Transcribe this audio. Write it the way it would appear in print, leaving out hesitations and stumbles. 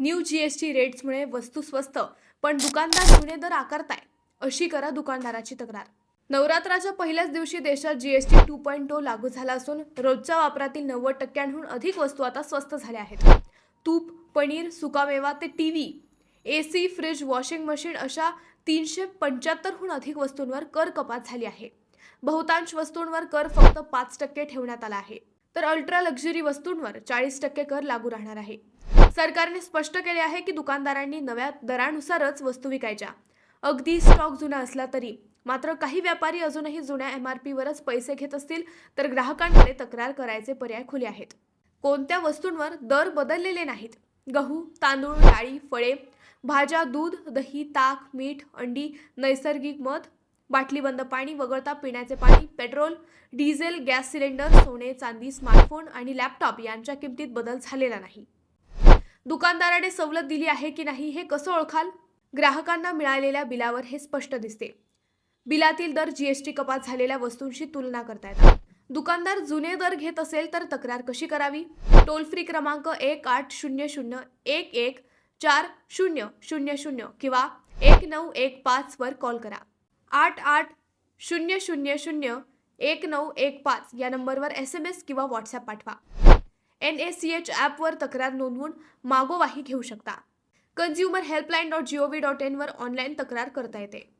New GST रेट्समुळे वस्तू स्वस्त पण दुकानदार जुने दर आकारताय, अशी करा दुकानदाराची तक्रार. नवरात्राच्या पहिल्याच दिवशी देशात जीएसटी 2.0 लागू झाला असून रोजच्या वापरातील 90% अधिक वस्तू आता स्वस्त झाल्या आहेत. तूप, पनीर, सुकामेवा ते TV, AC, fridge, washing machine अशा 375हून अधिक वस्तूंवर कर कपात झाली आहे. बहुतांश वस्तूंवर कर फक्त 5% ठेवण्यात आला आहे, तर अल्ट्रा लक्झरी वस्तूंवर 40% कर लागू राहणार आहे. सरकारने स्पष्ट केले आहे की दुकानदारांनी नव्या दरानुसारच वस्तू विकायच्या. अगदी स्टॉक जुना असला तरी. मात्र काही व्यापारी अजूनही जुन्या MRPवरच पैसे घेत असतील तर ग्राहकांकडे तक्रार करायचे पर्याय खुले आहेत. कोणत्या वस्तूंवर दर बदललेले नाहीत? गहू, तांदूळ, डाळी, फळे, भाज्या, दूध, दही, ताक, मीठ, अंडी, नैसर्गिक मध, बाटलीबंद पाणी वगळता पिण्याचे पाणी, पेट्रोल, डिझेल, गॅस सिलेंडर, सोने, चांदी, स्मार्टफोन आणि लॅपटॉप यांच्या किमतीत बदल झालेला नाही. दुकानदाराने सवलत दिली आहे की नाही हे कसं ओळखाल? ग्राहकांना मिळालेल्या बिलावर हे स्पष्ट दिसते. बिलातील दर जीएसटी कपात झालेल्या वस्तूंशी तुलना करता येतात. दुकानदार जुने दर घेत असेल तर तक्रार कशी करावी? टोल फ्री क्रमांक 1800-114000 किंवा 1915 वर कॉल करा. 8800001915 या नंबरवर SMS किंवा व्हॉट्सॲप पाठवा. NACH ॲपवर तक्रार नोंदवून मागोवाही घेऊ शकता. consumerhelpline.gov.in वर ऑनलाईन तक्रार करता येते.